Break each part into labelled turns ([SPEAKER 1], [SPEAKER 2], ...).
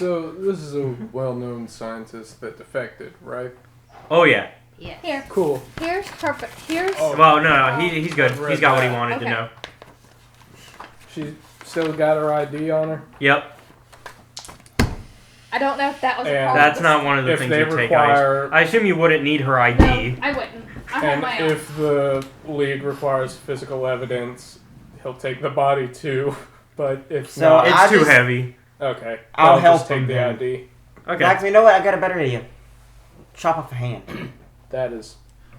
[SPEAKER 1] So this is a well-known scientist that defected, right?
[SPEAKER 2] Oh yeah.
[SPEAKER 3] Yeah.
[SPEAKER 4] Here.
[SPEAKER 1] Cool.
[SPEAKER 4] Here's perfect. Here's.
[SPEAKER 1] Oh.
[SPEAKER 2] Well, no, he's good. He's got what he wanted to
[SPEAKER 4] Okay.
[SPEAKER 2] know.
[SPEAKER 1] She still got her ID on her?
[SPEAKER 2] Yep.
[SPEAKER 4] I don't know if that was a
[SPEAKER 1] And
[SPEAKER 4] part
[SPEAKER 2] That's
[SPEAKER 4] of
[SPEAKER 2] not one of the
[SPEAKER 1] If
[SPEAKER 2] things
[SPEAKER 1] they
[SPEAKER 2] you take,
[SPEAKER 1] require-
[SPEAKER 2] guys. I assume you wouldn't need her ID.
[SPEAKER 4] No, I wouldn't. I have
[SPEAKER 1] And
[SPEAKER 4] my own.
[SPEAKER 1] if the league requires physical evidence, he'll take the body too. But if
[SPEAKER 5] So
[SPEAKER 1] not,
[SPEAKER 2] It's too heavy.
[SPEAKER 1] okay.
[SPEAKER 5] I'll help
[SPEAKER 1] just take
[SPEAKER 5] him
[SPEAKER 1] the
[SPEAKER 5] then.
[SPEAKER 1] ID.
[SPEAKER 2] Okay.
[SPEAKER 5] Max, you know what? I got a better idea. Chop off a hand.
[SPEAKER 1] That is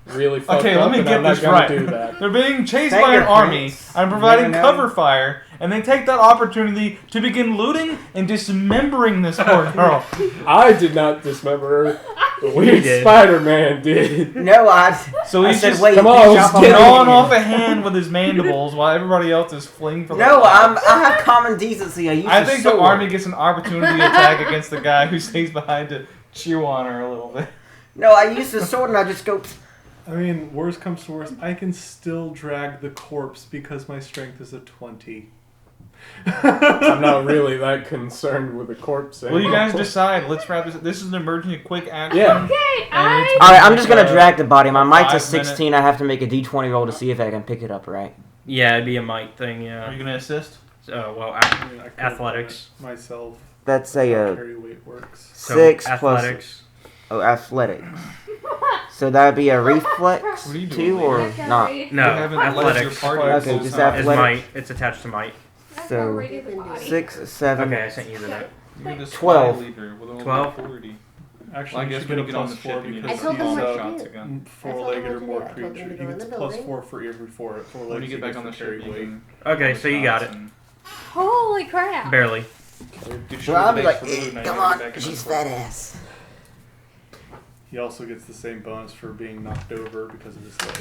[SPEAKER 1] really fucked
[SPEAKER 6] Okay,
[SPEAKER 1] up,
[SPEAKER 6] let me
[SPEAKER 1] and
[SPEAKER 6] get
[SPEAKER 1] I'm not
[SPEAKER 6] this
[SPEAKER 1] gonna
[SPEAKER 6] right.
[SPEAKER 1] do that.
[SPEAKER 6] They're being chased
[SPEAKER 5] Thank
[SPEAKER 6] by an
[SPEAKER 5] you,
[SPEAKER 6] army.
[SPEAKER 5] Prince.
[SPEAKER 6] I'm providing
[SPEAKER 5] Never know.
[SPEAKER 6] cover fire, and they take that opportunity to begin looting and dismembering this poor girl.
[SPEAKER 1] I did not dismember her. The
[SPEAKER 2] He
[SPEAKER 1] weird
[SPEAKER 2] did.
[SPEAKER 1] Spider-Man did.
[SPEAKER 5] No,
[SPEAKER 6] So
[SPEAKER 5] I
[SPEAKER 6] he's
[SPEAKER 5] said,
[SPEAKER 6] just
[SPEAKER 5] wait,
[SPEAKER 1] come on,
[SPEAKER 5] chop
[SPEAKER 1] let's get
[SPEAKER 5] a
[SPEAKER 6] gnawing
[SPEAKER 5] hand.
[SPEAKER 6] off a hand with his mandibles while everybody else is fleeing for
[SPEAKER 5] No,
[SPEAKER 6] their lives.
[SPEAKER 5] I have common decency. I use
[SPEAKER 6] I
[SPEAKER 5] a
[SPEAKER 6] think
[SPEAKER 5] sword.
[SPEAKER 6] the army gets an opportunity to attack against the guy who stays behind to chew on her a little bit.
[SPEAKER 5] No, I use the sword and I just go.
[SPEAKER 7] I mean, worst comes to worst, I can still drag the corpse because my strength is a 20.
[SPEAKER 1] I'm not really that concerned with the corpse.
[SPEAKER 6] Well, you guys
[SPEAKER 1] anymore.
[SPEAKER 6] decide. Let's wrap this. This is an emergency quick action.
[SPEAKER 1] Yeah.
[SPEAKER 4] Okay,
[SPEAKER 6] And it's
[SPEAKER 5] Alright, I'm just gonna
[SPEAKER 6] like,
[SPEAKER 5] drag the body. My might's a
[SPEAKER 6] 5
[SPEAKER 5] 16. I have to make a d20 roll to see if I can pick it up, right?
[SPEAKER 2] Yeah, it'd be a might thing,
[SPEAKER 6] Are
[SPEAKER 2] yeah.
[SPEAKER 6] you gonna assist?
[SPEAKER 2] Well,
[SPEAKER 7] I mean, I could've
[SPEAKER 2] athletics.
[SPEAKER 7] done it myself.
[SPEAKER 5] That's a
[SPEAKER 7] Carry weight works.
[SPEAKER 2] So
[SPEAKER 5] 6
[SPEAKER 2] athletics.
[SPEAKER 5] plus. Oh, athletics. So that would be a reflex
[SPEAKER 6] What are you doing,
[SPEAKER 5] 2 or
[SPEAKER 4] Okay.
[SPEAKER 5] not?
[SPEAKER 6] You
[SPEAKER 2] No,
[SPEAKER 6] haven't led your
[SPEAKER 2] athletics
[SPEAKER 6] party
[SPEAKER 5] Okay,
[SPEAKER 6] this
[SPEAKER 5] just
[SPEAKER 6] time.
[SPEAKER 2] is
[SPEAKER 5] athletics.
[SPEAKER 2] might. It's attached to might.
[SPEAKER 4] That's
[SPEAKER 5] So,
[SPEAKER 4] already the body.
[SPEAKER 5] 6, 7.
[SPEAKER 2] Okay, I sent you the note.
[SPEAKER 6] You're the spy
[SPEAKER 5] 12.
[SPEAKER 6] leader with only
[SPEAKER 2] 12?
[SPEAKER 6] 40.
[SPEAKER 7] Actually,
[SPEAKER 6] Well, I
[SPEAKER 7] you
[SPEAKER 6] guess
[SPEAKER 7] should
[SPEAKER 6] when
[SPEAKER 7] get
[SPEAKER 6] you
[SPEAKER 7] a
[SPEAKER 6] get on
[SPEAKER 7] plus
[SPEAKER 6] the
[SPEAKER 7] 4
[SPEAKER 6] ship, you need
[SPEAKER 7] because
[SPEAKER 6] to
[SPEAKER 3] I told them
[SPEAKER 7] he's
[SPEAKER 3] what
[SPEAKER 7] a
[SPEAKER 3] to
[SPEAKER 6] shots
[SPEAKER 3] do.
[SPEAKER 6] again.
[SPEAKER 7] four-legged or
[SPEAKER 3] I
[SPEAKER 7] more
[SPEAKER 3] told them to
[SPEAKER 7] creature.
[SPEAKER 3] go
[SPEAKER 7] He
[SPEAKER 3] in
[SPEAKER 7] gets
[SPEAKER 3] the
[SPEAKER 7] a plus
[SPEAKER 3] building.
[SPEAKER 7] 4 for every four
[SPEAKER 6] When
[SPEAKER 7] legs
[SPEAKER 6] you get
[SPEAKER 7] he
[SPEAKER 6] back
[SPEAKER 7] gets
[SPEAKER 6] on the
[SPEAKER 7] to carry
[SPEAKER 6] ship, you
[SPEAKER 7] weight.
[SPEAKER 6] can
[SPEAKER 2] Okay, so you got it.
[SPEAKER 4] Holy crap.
[SPEAKER 2] Barely.
[SPEAKER 5] So I'll be like,
[SPEAKER 6] for food, now you
[SPEAKER 5] come
[SPEAKER 6] gotta
[SPEAKER 5] on,
[SPEAKER 6] get back in
[SPEAKER 5] she's
[SPEAKER 6] the
[SPEAKER 5] fat ass.
[SPEAKER 7] He also gets the same bonus for being knocked over because of his legs.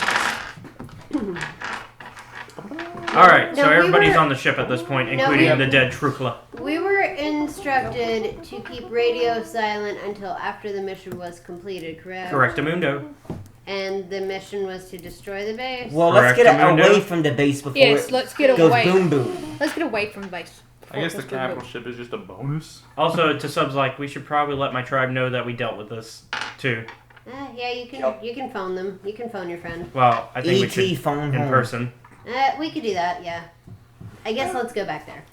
[SPEAKER 2] Alright, so
[SPEAKER 3] No, we
[SPEAKER 2] everybody's
[SPEAKER 3] were-
[SPEAKER 2] on the ship at this point,
[SPEAKER 3] No,
[SPEAKER 2] including
[SPEAKER 1] we-
[SPEAKER 2] the dead Trukla.
[SPEAKER 3] We were instructed to keep radio silent until after the mission was completed, correct?
[SPEAKER 2] Correctamundo.
[SPEAKER 3] And the mission was to destroy the base?
[SPEAKER 5] Well, let's get it
[SPEAKER 2] Correctamundo.
[SPEAKER 5] away from the base before
[SPEAKER 4] Yes,
[SPEAKER 5] it
[SPEAKER 4] let's get
[SPEAKER 5] goes
[SPEAKER 4] away.
[SPEAKER 5] boom boom.
[SPEAKER 4] Let's get away from the base.
[SPEAKER 6] I guess the
[SPEAKER 4] Let's go
[SPEAKER 6] capital
[SPEAKER 4] boom.
[SPEAKER 6] ship is just a bonus.
[SPEAKER 2] Also, to subs like, we should probably let my tribe know that we dealt with this, too.
[SPEAKER 3] Yeah, you can phone them. You can phone your friend.
[SPEAKER 2] Well, I think we
[SPEAKER 5] E.T.
[SPEAKER 2] should
[SPEAKER 5] phone
[SPEAKER 2] in
[SPEAKER 5] home.
[SPEAKER 2] person.
[SPEAKER 3] We could do that, yeah. I guess let's go back there.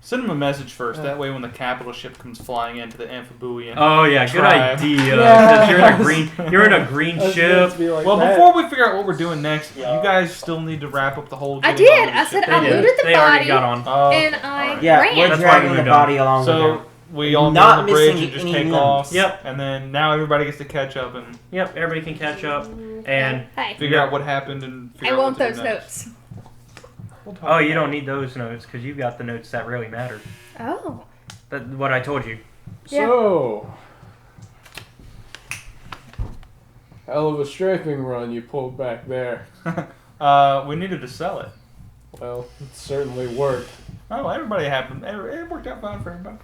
[SPEAKER 6] Send him a message first. That way, when the capital ship comes flying into the Amphiboo,
[SPEAKER 2] Oh yeah, good
[SPEAKER 6] Tribe.
[SPEAKER 2] idea.
[SPEAKER 1] Yeah.
[SPEAKER 2] Because you're in a green ship.
[SPEAKER 6] well, before we figure out what we're doing next, you guys still need to wrap up the whole.
[SPEAKER 4] I
[SPEAKER 6] getting
[SPEAKER 4] did.
[SPEAKER 6] onto the
[SPEAKER 4] I
[SPEAKER 6] ship.
[SPEAKER 4] said
[SPEAKER 2] They
[SPEAKER 4] I
[SPEAKER 2] did.
[SPEAKER 4] looted the
[SPEAKER 2] They already
[SPEAKER 4] body
[SPEAKER 2] got on.
[SPEAKER 4] and I
[SPEAKER 5] Yeah,
[SPEAKER 4] ran.
[SPEAKER 5] we're
[SPEAKER 2] That's why
[SPEAKER 5] dragging
[SPEAKER 2] we
[SPEAKER 5] the
[SPEAKER 2] moved on.
[SPEAKER 5] body along with
[SPEAKER 6] So
[SPEAKER 5] her.
[SPEAKER 6] we all
[SPEAKER 5] Not
[SPEAKER 6] go on the bridge
[SPEAKER 5] missing
[SPEAKER 6] and just
[SPEAKER 5] any
[SPEAKER 6] take
[SPEAKER 5] limbs.
[SPEAKER 6] off.
[SPEAKER 2] Yep.
[SPEAKER 6] And then now everybody gets to catch up and
[SPEAKER 2] Yep, everybody can catch up and
[SPEAKER 4] Hey,
[SPEAKER 6] figure out what happened and
[SPEAKER 4] I
[SPEAKER 6] figure out
[SPEAKER 4] want
[SPEAKER 6] what to
[SPEAKER 4] those
[SPEAKER 6] do next.
[SPEAKER 4] notes.
[SPEAKER 6] We'll talk
[SPEAKER 2] oh, you
[SPEAKER 6] about
[SPEAKER 2] don't need those notes because you've got the notes that really matter.
[SPEAKER 4] Oh.
[SPEAKER 2] That's what I told you.
[SPEAKER 4] Yeah.
[SPEAKER 1] So, hell of a strafing run you pulled back there.
[SPEAKER 6] it. We needed to sell it.
[SPEAKER 1] Well, it certainly worked.
[SPEAKER 6] Oh, everybody happened. It worked out fine for everybody.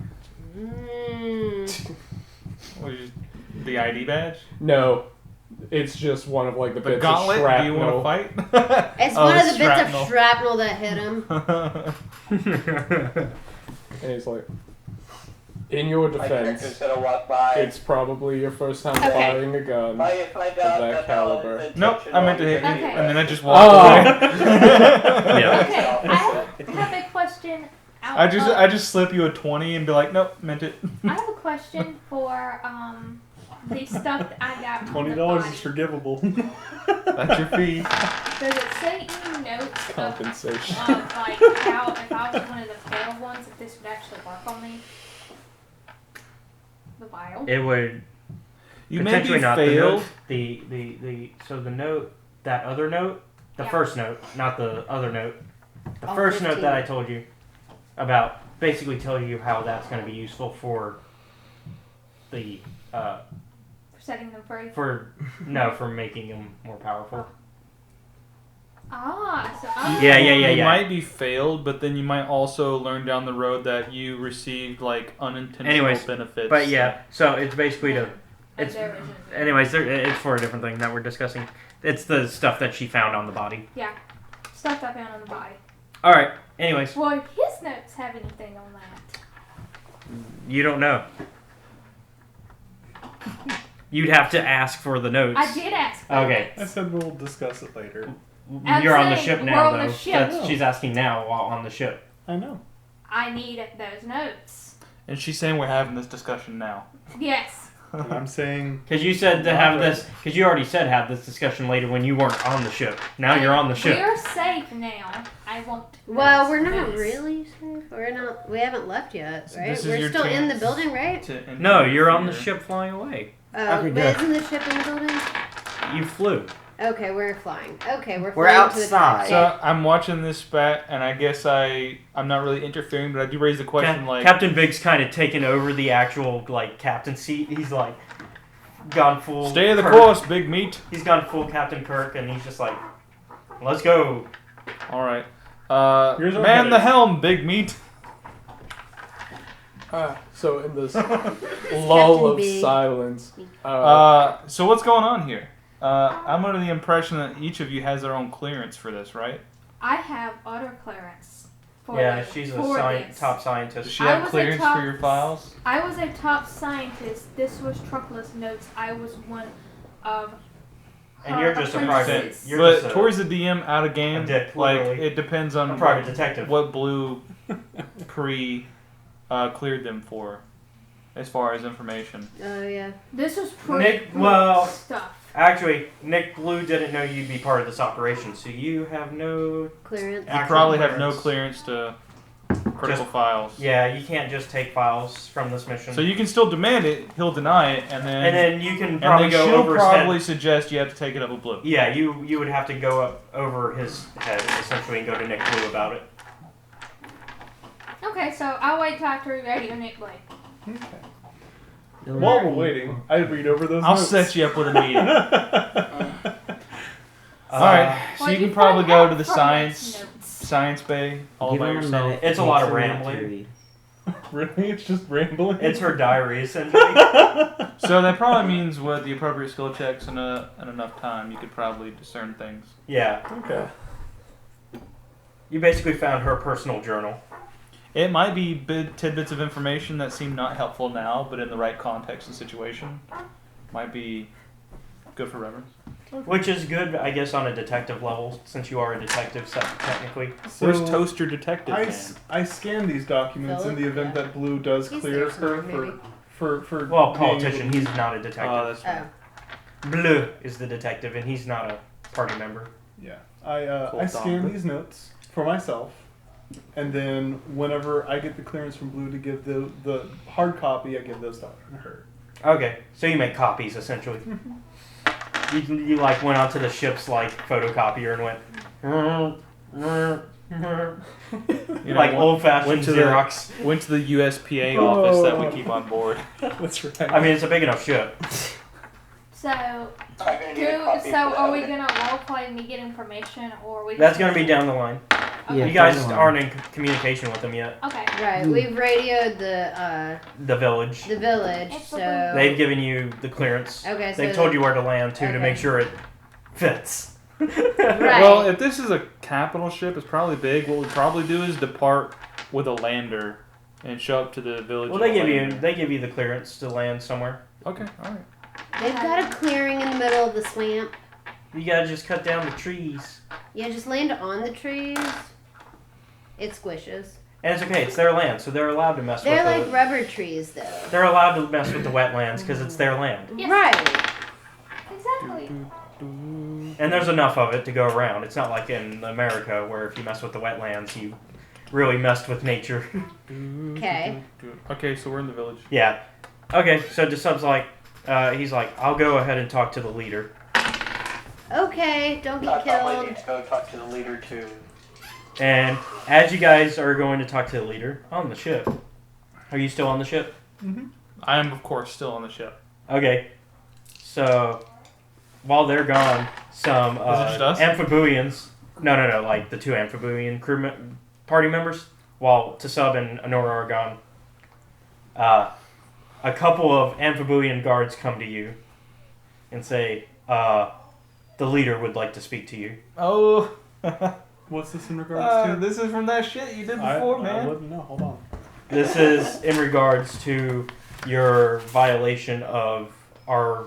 [SPEAKER 6] What is the ID badge?
[SPEAKER 1] No, it's just one of like the
[SPEAKER 6] The
[SPEAKER 1] bits
[SPEAKER 6] gauntlet?
[SPEAKER 1] of
[SPEAKER 6] Do
[SPEAKER 1] shrapnel.
[SPEAKER 6] you want to fight?
[SPEAKER 3] It's
[SPEAKER 6] Oh,
[SPEAKER 3] one of
[SPEAKER 6] the
[SPEAKER 3] the bits
[SPEAKER 6] shrapnel.
[SPEAKER 3] of shrapnel that hit him.
[SPEAKER 1] And he's like, in your defense, it's probably your first time
[SPEAKER 4] Okay.
[SPEAKER 1] firing a gun of that caliber.
[SPEAKER 6] Nope, I meant to hit you,
[SPEAKER 4] Okay.
[SPEAKER 6] and then I just walked
[SPEAKER 1] Oh.
[SPEAKER 6] away.
[SPEAKER 2] Yeah.
[SPEAKER 4] Okay, I have a question.
[SPEAKER 6] I just slip you a 20 and be like, nope, meant it.
[SPEAKER 4] I have a question for the stuff that I got from the
[SPEAKER 7] $20
[SPEAKER 4] body.
[SPEAKER 7] is forgivable.
[SPEAKER 6] That's your fee.
[SPEAKER 4] Does it say any notes of
[SPEAKER 1] Compensation.
[SPEAKER 4] like how if I was one of the failed ones, if this would actually work on me? The vial.
[SPEAKER 2] It would
[SPEAKER 6] You may
[SPEAKER 2] potentially
[SPEAKER 6] be
[SPEAKER 2] not
[SPEAKER 6] failed.
[SPEAKER 2] So the note, that other note, the
[SPEAKER 4] Yeah.
[SPEAKER 2] first note, not the other note. The
[SPEAKER 3] All
[SPEAKER 2] first note
[SPEAKER 3] 15.
[SPEAKER 2] that I told you about basically tells you how that's going to be useful for the
[SPEAKER 4] For setting them free.
[SPEAKER 2] for making them more powerful.
[SPEAKER 4] So
[SPEAKER 2] Yeah.
[SPEAKER 6] You might be failed, but then you might also learn down the road that you received like unintentional
[SPEAKER 2] Anyways,
[SPEAKER 6] benefits.
[SPEAKER 2] But yeah, so it's basically to. It's
[SPEAKER 4] there isn't.
[SPEAKER 2] anyways. It's for a different thing that we're discussing. It's the stuff that she found on the body.
[SPEAKER 4] Yeah. Stuff I found on the body.
[SPEAKER 2] All right. Anyways,
[SPEAKER 4] Well, his notes have anything on that.
[SPEAKER 2] You don't know. You'd have to ask for the notes.
[SPEAKER 4] I did ask. For
[SPEAKER 2] Okay.
[SPEAKER 4] notes.
[SPEAKER 7] I said we'll discuss it later.
[SPEAKER 2] You're on the
[SPEAKER 4] saying
[SPEAKER 2] ship
[SPEAKER 4] we're
[SPEAKER 2] now,
[SPEAKER 4] on
[SPEAKER 2] though.
[SPEAKER 4] the ship.
[SPEAKER 2] She's asking now while on the ship.
[SPEAKER 7] I know.
[SPEAKER 4] I need those notes.
[SPEAKER 6] And she's saying we're having this discussion now.
[SPEAKER 4] Yes.
[SPEAKER 7] And I'm saying
[SPEAKER 2] Because you said to have this. Because you already said have this discussion later when you weren't on the ship. Now you're on the ship.
[SPEAKER 4] We're safe now. I won't.
[SPEAKER 3] Well, we're not
[SPEAKER 4] notes.
[SPEAKER 3] really safe. We're not. We haven't left yet,
[SPEAKER 6] So
[SPEAKER 3] right?
[SPEAKER 6] this is
[SPEAKER 3] We're
[SPEAKER 6] your
[SPEAKER 3] still in the
[SPEAKER 6] chance
[SPEAKER 3] building, right?
[SPEAKER 2] No, you're on the ship flying away.
[SPEAKER 3] Oh,
[SPEAKER 5] Okay,
[SPEAKER 3] but
[SPEAKER 5] good.
[SPEAKER 3] isn't the ship in the building?
[SPEAKER 2] You flew.
[SPEAKER 3] Okay, we're flying. Okay, we're
[SPEAKER 5] We're
[SPEAKER 3] flying to the
[SPEAKER 5] outside.
[SPEAKER 6] So I'm watching this spat, and I guess I'm not really interfering, but I do raise the question like
[SPEAKER 2] Captain Big's kind of taken over the actual captain seat. He's like gone full.
[SPEAKER 6] stay the
[SPEAKER 2] Kirk.
[SPEAKER 6] course, Bigmeat.
[SPEAKER 2] He's gone full Captain Kirk, and he's just like, let's go.
[SPEAKER 6] All right.
[SPEAKER 7] Here's our
[SPEAKER 6] Man the
[SPEAKER 7] headers.
[SPEAKER 6] helm, Bigmeat.
[SPEAKER 1] So in this lull of
[SPEAKER 3] Big.
[SPEAKER 1] silence,
[SPEAKER 6] So what's going on here? I'm under the impression that each of you has their own clearance for this, right?
[SPEAKER 4] I have auto clearance.
[SPEAKER 2] Yeah, she's a
[SPEAKER 4] this.
[SPEAKER 2] top
[SPEAKER 6] Does
[SPEAKER 2] scientist.
[SPEAKER 6] she
[SPEAKER 4] I
[SPEAKER 6] have
[SPEAKER 4] was a
[SPEAKER 6] clearance
[SPEAKER 4] top-
[SPEAKER 6] for your files?
[SPEAKER 4] I was a top scientist. This was Truckless Notes. I was one of.
[SPEAKER 2] And you're just a
[SPEAKER 4] apprentices.
[SPEAKER 2] private. You're
[SPEAKER 6] But
[SPEAKER 2] just a,
[SPEAKER 6] towards the DM, out of game,
[SPEAKER 2] a dick,
[SPEAKER 6] like
[SPEAKER 2] literally.
[SPEAKER 6] it depends on
[SPEAKER 2] a private detective.
[SPEAKER 6] what Blue cleared them for, as far as information.
[SPEAKER 3] Oh yeah.
[SPEAKER 4] This was
[SPEAKER 2] Nick, well-
[SPEAKER 4] stuff.
[SPEAKER 2] Actually, Nick Blue didn't know you'd be part of this operation, so you have no.
[SPEAKER 3] Clearance.
[SPEAKER 6] You
[SPEAKER 2] Actual
[SPEAKER 6] probably have no
[SPEAKER 2] clearance.
[SPEAKER 6] clearance to critical
[SPEAKER 2] Just-
[SPEAKER 6] files.
[SPEAKER 2] Yeah, you can't just take files from this mission.
[SPEAKER 6] So you can still demand it. He'll deny it, and then
[SPEAKER 2] you can
[SPEAKER 6] and
[SPEAKER 2] probably
[SPEAKER 6] then
[SPEAKER 2] go
[SPEAKER 6] she'll
[SPEAKER 2] over his
[SPEAKER 6] probably
[SPEAKER 2] head.
[SPEAKER 6] suggest you have to take it up with Blue.
[SPEAKER 2] Yeah, you would have to go up over his head essentially and go to Nick Blue about it.
[SPEAKER 4] Okay, so I'll wait till after radio Nick Blake.
[SPEAKER 7] okay. While we're waiting, I read over those.
[SPEAKER 6] I'll
[SPEAKER 7] notes.
[SPEAKER 6] set you up with a meeting. All right, so
[SPEAKER 4] Well,
[SPEAKER 6] you can
[SPEAKER 4] you
[SPEAKER 6] probably
[SPEAKER 4] probably
[SPEAKER 6] go to
[SPEAKER 4] have
[SPEAKER 6] the
[SPEAKER 4] permanent
[SPEAKER 6] science
[SPEAKER 4] notes.
[SPEAKER 6] bay all
[SPEAKER 5] Give
[SPEAKER 6] by
[SPEAKER 5] him a
[SPEAKER 6] yourself.
[SPEAKER 5] minute.
[SPEAKER 2] It's a
[SPEAKER 5] It
[SPEAKER 2] lot
[SPEAKER 5] takes
[SPEAKER 2] of
[SPEAKER 5] a minute to
[SPEAKER 2] rambling.
[SPEAKER 5] read.
[SPEAKER 7] Really, it's just rambling.
[SPEAKER 2] It's her diary essentially.
[SPEAKER 6] So that probably means with the appropriate skill checks and enough time, you could probably discern things.
[SPEAKER 2] Yeah,
[SPEAKER 7] Okay.
[SPEAKER 2] you basically found her personal journal.
[SPEAKER 6] It might be tidbits of information that seem not helpful now, but in the right context and situation, might be good for reference.
[SPEAKER 2] Which is good, I guess, on a detective level, since you are a detective, technically.
[SPEAKER 6] Where's Toaster Detective Man?
[SPEAKER 7] I scan these documents in the event that Blue does
[SPEAKER 3] He's
[SPEAKER 7] clear
[SPEAKER 3] there
[SPEAKER 7] her
[SPEAKER 3] somewhere, maybe.
[SPEAKER 7] for
[SPEAKER 2] Well,
[SPEAKER 7] being
[SPEAKER 2] politician,
[SPEAKER 7] able to-
[SPEAKER 2] he's not a detective.
[SPEAKER 6] Oh, that's
[SPEAKER 3] Oh.
[SPEAKER 6] right.
[SPEAKER 2] Bleu is the detective, and he's not a party member.
[SPEAKER 7] Yeah, I
[SPEAKER 6] Cool,
[SPEAKER 7] scan
[SPEAKER 6] Tom.
[SPEAKER 7] these notes for myself, and then whenever I get the clearance from Blue to give the hard copy, I give those to her.
[SPEAKER 2] Okay, so you make copies, essentially. You like, went onto the ship's, like, photocopier and went...
[SPEAKER 6] You know,
[SPEAKER 2] like old-fashioned
[SPEAKER 6] went to the-
[SPEAKER 2] Xerox.
[SPEAKER 6] Went to the USPA office that we keep on board.
[SPEAKER 7] That's right.
[SPEAKER 2] I mean, it's a big enough ship.
[SPEAKER 4] So, are we gonna roleplay me get information, or we?
[SPEAKER 2] That's going to be down the line.
[SPEAKER 5] Yeah,
[SPEAKER 2] You guys
[SPEAKER 5] down the line.
[SPEAKER 2] aren't in communication with them yet.
[SPEAKER 4] Okay.
[SPEAKER 3] Right. We've radioed the
[SPEAKER 2] The village.
[SPEAKER 3] so
[SPEAKER 2] They've given you the clearance.
[SPEAKER 3] okay. So
[SPEAKER 2] They've told you where to land, too, to
[SPEAKER 3] Okay.
[SPEAKER 2] make sure it fits.
[SPEAKER 3] Right.
[SPEAKER 6] Well, if this is a capital ship, it's probably big. What we'd probably do is depart with a lander and show up to the village.
[SPEAKER 2] Well,
[SPEAKER 6] on a
[SPEAKER 2] they give
[SPEAKER 6] lander.
[SPEAKER 2] you the clearance to land somewhere.
[SPEAKER 6] Okay, all right.
[SPEAKER 3] They've got a clearing in the middle of the swamp.
[SPEAKER 2] You gotta just cut down the trees.
[SPEAKER 3] Yeah, just land on the trees. It squishes.
[SPEAKER 2] And it's okay, it's their land, so they're allowed to mess
[SPEAKER 3] They're
[SPEAKER 2] with
[SPEAKER 3] like rubber trees, though.
[SPEAKER 2] They're allowed to mess with the wetlands because it's their land.
[SPEAKER 4] Yes.
[SPEAKER 3] Right.
[SPEAKER 4] Exactly.
[SPEAKER 2] And there's enough of it to go around. It's not like in America where if you mess with the wetlands, you really messed with nature.
[SPEAKER 3] Okay.
[SPEAKER 6] Okay, so we're in the village.
[SPEAKER 2] Yeah. Okay, so DeSub's like, he's like, I'll go ahead and talk to the leader.
[SPEAKER 3] Okay. Don't get killed.
[SPEAKER 2] to go talk to the leader too. And as you guys are going to talk to the leader on the ship, are you still on the ship?
[SPEAKER 6] I am, of course, still on the ship.
[SPEAKER 2] Okay. So while they're gone, some
[SPEAKER 6] Is it just us?
[SPEAKER 2] amphibians. No, like the two amphibian party members. While DeSub and Honora are gone, a couple of amphibian guards come to you and say, the leader would like to speak to you.
[SPEAKER 6] Oh.
[SPEAKER 7] What's this in regards to?
[SPEAKER 6] This is from that shit you did
[SPEAKER 7] I
[SPEAKER 6] before, man.
[SPEAKER 7] wouldn't know. Hold on.
[SPEAKER 2] This is in regards to your violation of our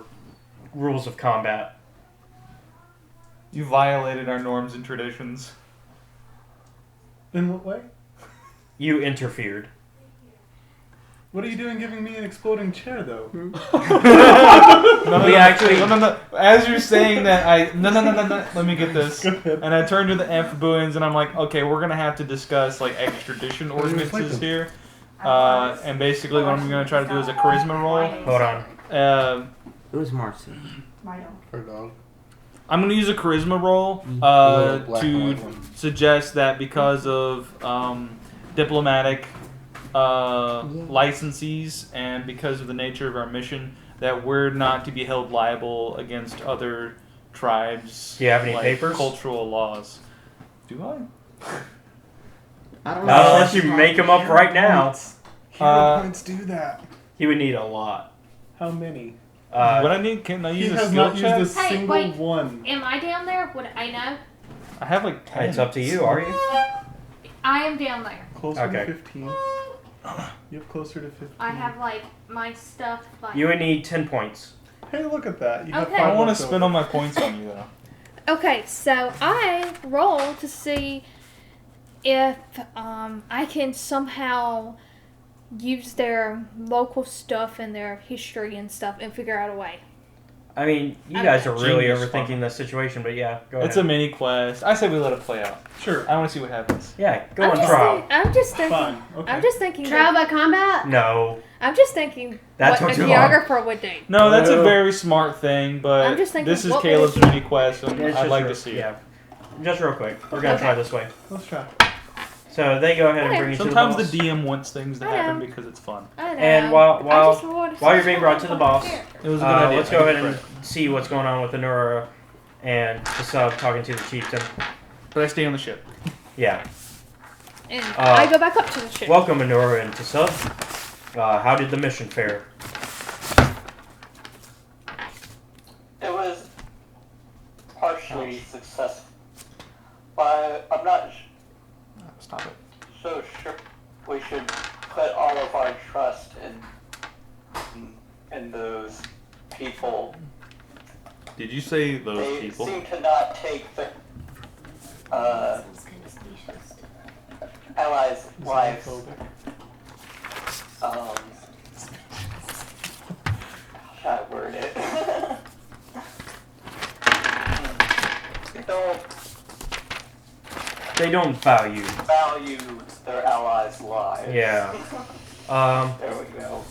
[SPEAKER 2] rules of combat.
[SPEAKER 6] You violated our norms and traditions.
[SPEAKER 7] In what way?
[SPEAKER 2] You interfered.
[SPEAKER 7] What are you doing giving me an exploding chair, though?
[SPEAKER 6] No.
[SPEAKER 5] As you're saying that, no. Let me get this.
[SPEAKER 7] Go ahead.
[SPEAKER 5] And I turn to the amphibians and I'm like, okay, we're gonna have to discuss like extradition ordinances here. And basically, what I'm gonna try to do is a charisma roll.
[SPEAKER 2] Hold on.
[SPEAKER 5] It was Marcy.
[SPEAKER 1] Her dog.
[SPEAKER 5] I'm gonna use a charisma roll
[SPEAKER 1] Black and white
[SPEAKER 5] to
[SPEAKER 1] one.
[SPEAKER 5] suggest that because of diplomatic licenses and because of the nature of our mission, that we're not to be held liable against other tribes.
[SPEAKER 2] Do you have any
[SPEAKER 5] like,
[SPEAKER 2] papers?
[SPEAKER 5] Cultural laws. Do I?
[SPEAKER 3] I don't
[SPEAKER 2] Not unless you make them up right now.
[SPEAKER 7] Hero points do that.
[SPEAKER 2] He would need a lot.
[SPEAKER 7] How many?
[SPEAKER 5] What I need? Can I
[SPEAKER 7] He
[SPEAKER 5] use a
[SPEAKER 7] has
[SPEAKER 5] skill
[SPEAKER 7] not
[SPEAKER 5] check?
[SPEAKER 7] used a
[SPEAKER 4] Hey,
[SPEAKER 7] single
[SPEAKER 4] wait.
[SPEAKER 7] one.
[SPEAKER 4] Am I down there? Would I know?
[SPEAKER 5] I have like 10.
[SPEAKER 2] It's up to you, are you?
[SPEAKER 4] I am down there.
[SPEAKER 7] Closer
[SPEAKER 2] Okay.
[SPEAKER 7] to 15. You have closer to 15.
[SPEAKER 4] I have like my stuff. Like
[SPEAKER 2] You would need 10 points.
[SPEAKER 7] Hey, look at that. You have
[SPEAKER 4] Okay.
[SPEAKER 7] 5
[SPEAKER 5] I want to
[SPEAKER 7] left
[SPEAKER 5] spend
[SPEAKER 7] over.
[SPEAKER 5] all my points on you though.
[SPEAKER 8] Okay, so I roll to see if I can somehow use their local stuff and their history and stuff and figure out a way.
[SPEAKER 2] I mean, you guys are really
[SPEAKER 5] Genius
[SPEAKER 2] overthinking
[SPEAKER 5] fun.
[SPEAKER 2] this situation, but yeah, go
[SPEAKER 5] It's a
[SPEAKER 2] ahead.
[SPEAKER 5] mini quest. I say we let it play out.
[SPEAKER 7] Sure.
[SPEAKER 5] I want to see what happens.
[SPEAKER 2] Yeah, go
[SPEAKER 8] I'm
[SPEAKER 2] on
[SPEAKER 8] just
[SPEAKER 2] trial.
[SPEAKER 8] think- I'm just thinking.
[SPEAKER 7] Fine. Okay.
[SPEAKER 8] I'm just thinking.
[SPEAKER 3] Trial by combat?
[SPEAKER 2] No.
[SPEAKER 8] I'm just thinking
[SPEAKER 2] That
[SPEAKER 8] what
[SPEAKER 2] took
[SPEAKER 8] a
[SPEAKER 2] too long.
[SPEAKER 8] geographer would do.
[SPEAKER 5] No, that's a
[SPEAKER 2] No.
[SPEAKER 5] very smart thing, but
[SPEAKER 8] I'm just thinking,
[SPEAKER 5] this is
[SPEAKER 8] what
[SPEAKER 5] Caleb's
[SPEAKER 8] would-
[SPEAKER 5] mini quest, and
[SPEAKER 2] It's
[SPEAKER 5] I'd
[SPEAKER 2] just
[SPEAKER 5] like
[SPEAKER 2] real-
[SPEAKER 5] to see it.
[SPEAKER 2] Yeah. Just real quick. We're going to try this way.
[SPEAKER 7] Let's try.
[SPEAKER 2] So they go ahead and
[SPEAKER 8] Okay.
[SPEAKER 2] bring you
[SPEAKER 5] Sometimes
[SPEAKER 2] to
[SPEAKER 5] the
[SPEAKER 2] the boss.
[SPEAKER 5] DM wants things to
[SPEAKER 8] I
[SPEAKER 5] happen
[SPEAKER 8] know.
[SPEAKER 5] because it's fun.
[SPEAKER 8] I know.
[SPEAKER 2] And
[SPEAKER 8] I
[SPEAKER 2] while
[SPEAKER 8] just wanted to
[SPEAKER 2] while you're
[SPEAKER 8] see
[SPEAKER 2] being brought to the boss,
[SPEAKER 8] something
[SPEAKER 5] It was a good idea.
[SPEAKER 2] let's go ahead and see what's going on with Anura and the sub talking to the chieftain.
[SPEAKER 5] But I stay on the ship.
[SPEAKER 2] Yeah.
[SPEAKER 8] and I go back up to the ship.
[SPEAKER 2] Welcome, Anura and Tasub. How did the mission fare?
[SPEAKER 9] It was partially successful, but I'm not
[SPEAKER 5] Stop it.
[SPEAKER 9] so sure we should put all of our trust in those people.
[SPEAKER 5] Did you say those
[SPEAKER 9] They
[SPEAKER 5] people?
[SPEAKER 9] seem to not take the allies' lives. How should I word it?
[SPEAKER 2] They don't value.
[SPEAKER 9] Value their allies' lives.
[SPEAKER 2] Yeah.
[SPEAKER 9] There we go.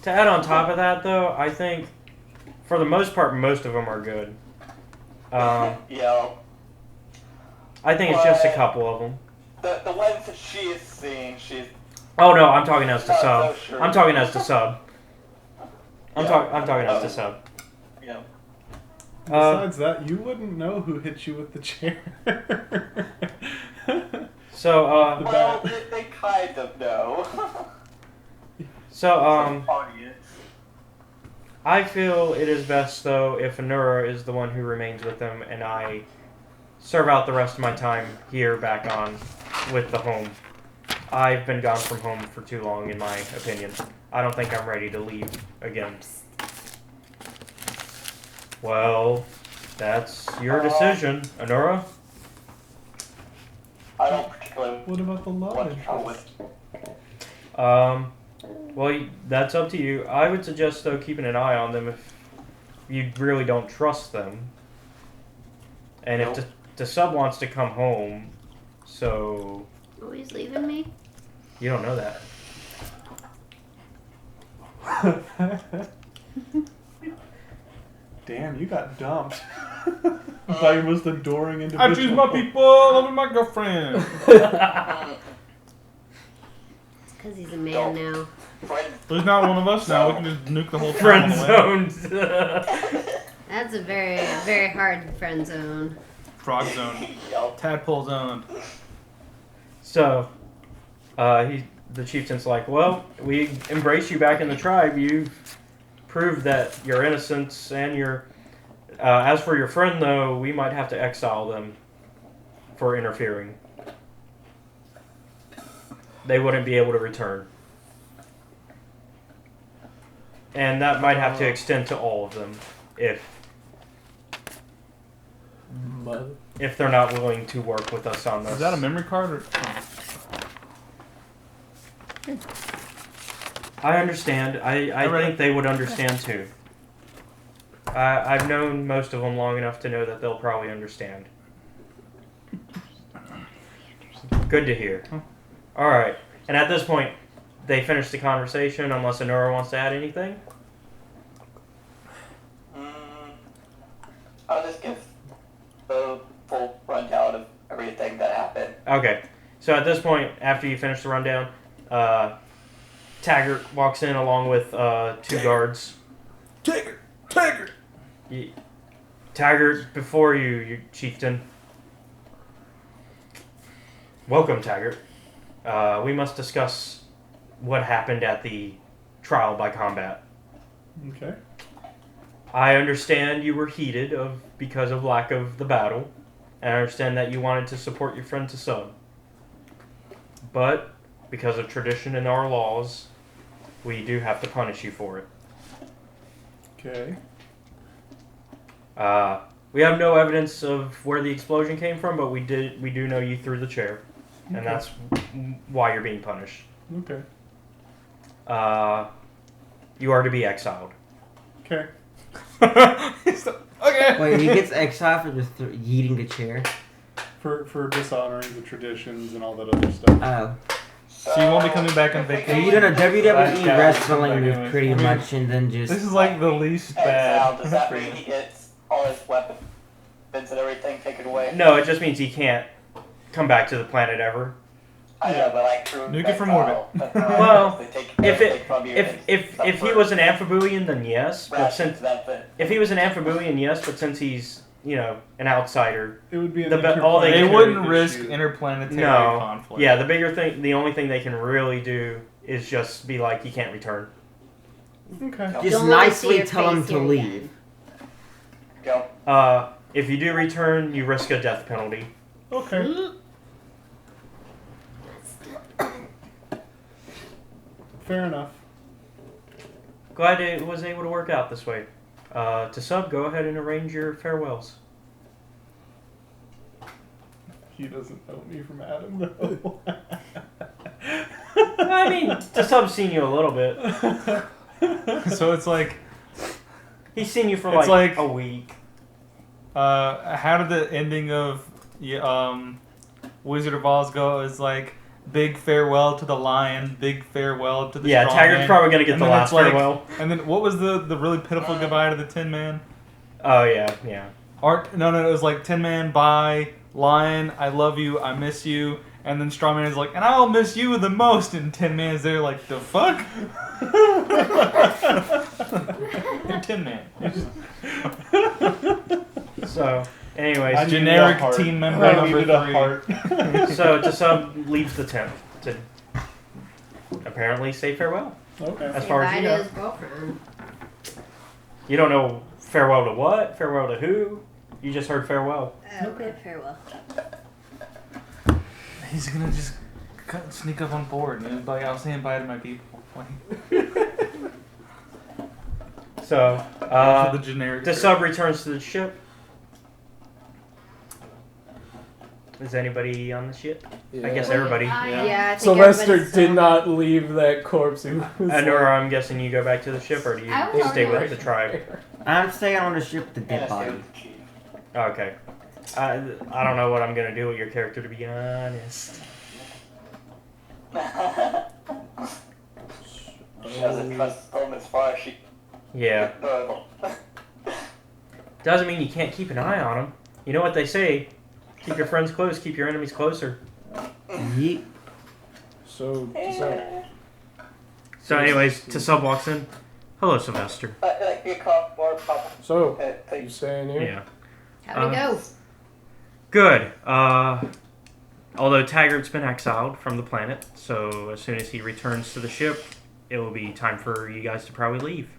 [SPEAKER 2] To add on top of that, though, I think for the most part, most of them are good.
[SPEAKER 9] Yeah.
[SPEAKER 2] I think it's just a couple of them.
[SPEAKER 9] The ones that she is seeing, she's
[SPEAKER 2] Oh no, I'm talking as to
[SPEAKER 9] Not
[SPEAKER 2] sub.
[SPEAKER 9] so sure.
[SPEAKER 2] I'm talking as to sub. I'm
[SPEAKER 9] Yeah.
[SPEAKER 2] talking as to sub.
[SPEAKER 9] yeah.
[SPEAKER 7] Besides that, you wouldn't know who hit you with the chair.
[SPEAKER 2] So
[SPEAKER 9] Well, they kind of know. Audience.
[SPEAKER 2] I feel it is best though if Anura is the one who remains with them and I serve out the rest of my time here back on with the home. I've been gone from home for too long in my opinion. I don't think I'm ready to leave again. Well, that's your decision, Anura.
[SPEAKER 9] I don't particularly
[SPEAKER 7] What about the love
[SPEAKER 9] want to go
[SPEAKER 7] interest?
[SPEAKER 9] with.
[SPEAKER 2] Well, that's up to you. I would suggest, though, keeping an eye on them if you really don't trust them. And if the sub wants to come home, so
[SPEAKER 3] Oh, he's leaving me?
[SPEAKER 2] you don't know that.
[SPEAKER 7] Damn, you got dumped by your most adoring individual.
[SPEAKER 5] I choose my people over my girlfriend.
[SPEAKER 3] It's because he's a man now.
[SPEAKER 5] There's not one of us now. We can just nuke the whole
[SPEAKER 2] Friend
[SPEAKER 5] town.
[SPEAKER 2] zoned.
[SPEAKER 3] That's a very, very hard friend zone.
[SPEAKER 5] Frog zone. Tadpole zone.
[SPEAKER 2] So, the chieftain's like, well, we embrace you back in the tribe. You've proved that your innocence and your... as for your friend, though, we might have to exile them for interfering. They wouldn't be able to return. And that might have to extend to all of them if they're not willing to work with us on this.
[SPEAKER 5] Is that a memory card or?
[SPEAKER 2] I understand. I think they would understand too. I've known most of them long enough to know that they'll probably understand. Good to hear. All right. And at this point, they finish the conversation unless Anura wants to add anything.
[SPEAKER 9] I'll just give the full rundown of everything that happened.
[SPEAKER 2] Okay. So at this point, after you finish the rundown, Taggert walks in along with two guards.
[SPEAKER 5] Taggert!
[SPEAKER 2] Taggert, before you chieftain. Welcome, Taggert. We must discuss what happened at the trial by combat.
[SPEAKER 7] Okay.
[SPEAKER 2] I understand you were heated because of lack of the battle, and I understand that you wanted to support your friend to sub. But, because of tradition and our laws, we do have to punish you for it.
[SPEAKER 7] Okay.
[SPEAKER 2] We have no evidence of where the explosion came from, but we do know you threw the chair, and that's why you're being punished.
[SPEAKER 7] Okay.
[SPEAKER 2] You are to be exiled.
[SPEAKER 7] Okay.
[SPEAKER 5] Okay.
[SPEAKER 10] Wait, he gets exiled for just yeeting the chair?
[SPEAKER 7] For dishonoring the traditions and all that other stuff.
[SPEAKER 10] Oh.
[SPEAKER 5] So you won't be coming back on
[SPEAKER 10] So
[SPEAKER 5] vacation?
[SPEAKER 10] you done a WWE
[SPEAKER 5] Yeah,
[SPEAKER 10] wrestling
[SPEAKER 5] yeah,
[SPEAKER 10] move pretty much and then just...
[SPEAKER 5] This is like the least bad.
[SPEAKER 9] Does that mean he gets all his weapons and everything taken away?
[SPEAKER 2] No, it just means he can't come back to the planet ever.
[SPEAKER 9] I know, but like through
[SPEAKER 5] Nuke it from orbit.
[SPEAKER 2] Well,
[SPEAKER 9] they take
[SPEAKER 2] if
[SPEAKER 9] everything from you and
[SPEAKER 2] if he
[SPEAKER 9] suffer
[SPEAKER 2] was an amphibooian, then yes. But
[SPEAKER 9] rations
[SPEAKER 2] since
[SPEAKER 9] that fit.
[SPEAKER 2] if he was an amphibooian, yes. But since he's an outsider,
[SPEAKER 7] It would be an
[SPEAKER 2] all
[SPEAKER 5] They
[SPEAKER 2] can-
[SPEAKER 5] wouldn't risk
[SPEAKER 7] issue.
[SPEAKER 5] interplanetary
[SPEAKER 2] no,
[SPEAKER 5] conflict.
[SPEAKER 2] yeah. The only thing they can really do is just be like, you can't return.
[SPEAKER 7] Okay.
[SPEAKER 10] Just
[SPEAKER 3] Don't let me see
[SPEAKER 10] nicely
[SPEAKER 3] your
[SPEAKER 10] tell him
[SPEAKER 3] face
[SPEAKER 10] to
[SPEAKER 3] here
[SPEAKER 10] leave.
[SPEAKER 3] again.
[SPEAKER 9] Go.
[SPEAKER 2] If you do return, you risk a death penalty.
[SPEAKER 7] Okay. Fair enough.
[SPEAKER 2] Glad it was able to work out this way. To sub, go ahead and arrange your farewells.
[SPEAKER 7] He doesn't know me from Adam, though.
[SPEAKER 2] I mean, to sub's seen you a little bit.
[SPEAKER 5] So it's like,
[SPEAKER 2] He's seen you for
[SPEAKER 5] It's like-
[SPEAKER 2] a week.
[SPEAKER 5] how did the ending of Wizard of Oz go? It's like, big farewell to the lion, big farewell to the strong
[SPEAKER 2] Taggert's
[SPEAKER 5] man.
[SPEAKER 2] probably gonna get
[SPEAKER 5] And
[SPEAKER 2] the
[SPEAKER 5] then
[SPEAKER 2] last
[SPEAKER 5] it's like-
[SPEAKER 2] farewell.
[SPEAKER 5] And then what was the really pitiful goodbye to the Tin Man?
[SPEAKER 2] Oh yeah.
[SPEAKER 5] No, it was like Tin Man, bye, Lion, I love you, I miss you, and then Strong Man is like, and I'll miss you the most, and Tin Man's there like, the fuck? You're Tin Man.
[SPEAKER 2] So, anyways,
[SPEAKER 7] I needed
[SPEAKER 5] generic
[SPEAKER 7] a heart.
[SPEAKER 5] team member
[SPEAKER 7] I
[SPEAKER 5] number
[SPEAKER 7] needed a
[SPEAKER 5] 3.
[SPEAKER 7] heart.
[SPEAKER 2] so to sub leaves the tent to apparently say farewell.
[SPEAKER 7] Okay.
[SPEAKER 2] As far as
[SPEAKER 3] Goodbye
[SPEAKER 2] you
[SPEAKER 3] to
[SPEAKER 2] know,
[SPEAKER 3] his girlfriend.
[SPEAKER 2] you don't know farewell to what, farewell to who. You just heard farewell.
[SPEAKER 3] Okay, farewell.
[SPEAKER 5] He's gonna just sneak up on board and like, I'll say bye to my people.
[SPEAKER 2] So,
[SPEAKER 5] For the generic.
[SPEAKER 2] the sub returns to the ship. Is anybody on the ship? I guess everybody.
[SPEAKER 3] Yeah, I think
[SPEAKER 1] Sylvester
[SPEAKER 3] everybody's
[SPEAKER 1] did
[SPEAKER 3] still-
[SPEAKER 1] not leave that corpse. He was
[SPEAKER 2] Nora, I'm guessing you go back to the ship, or do you
[SPEAKER 4] I was
[SPEAKER 2] stay
[SPEAKER 4] already
[SPEAKER 2] with the tribe?
[SPEAKER 10] I'm staying on the ship with the dead
[SPEAKER 9] Yeah,
[SPEAKER 10] body.
[SPEAKER 9] stay with the chief.
[SPEAKER 2] Okay. I don't know what I'm gonna do with your character, to be honest.
[SPEAKER 9] She doesn't trust them as far as she.
[SPEAKER 2] Yeah. Doesn't mean you can't keep an eye on them. You know what they say? Keep your friends close, keep your enemies closer.
[SPEAKER 10] Yeet.
[SPEAKER 1] So
[SPEAKER 2] So, anyways, to sub walks in. Hello, Sylvester.
[SPEAKER 9] Like you call more problem.
[SPEAKER 1] you
[SPEAKER 9] Things.
[SPEAKER 1] staying here?
[SPEAKER 2] Yeah.
[SPEAKER 3] How'd it go?
[SPEAKER 2] Good. Although Taggert's been exiled from the planet, so as soon as he returns to the ship, it will be time for you guys to probably leave.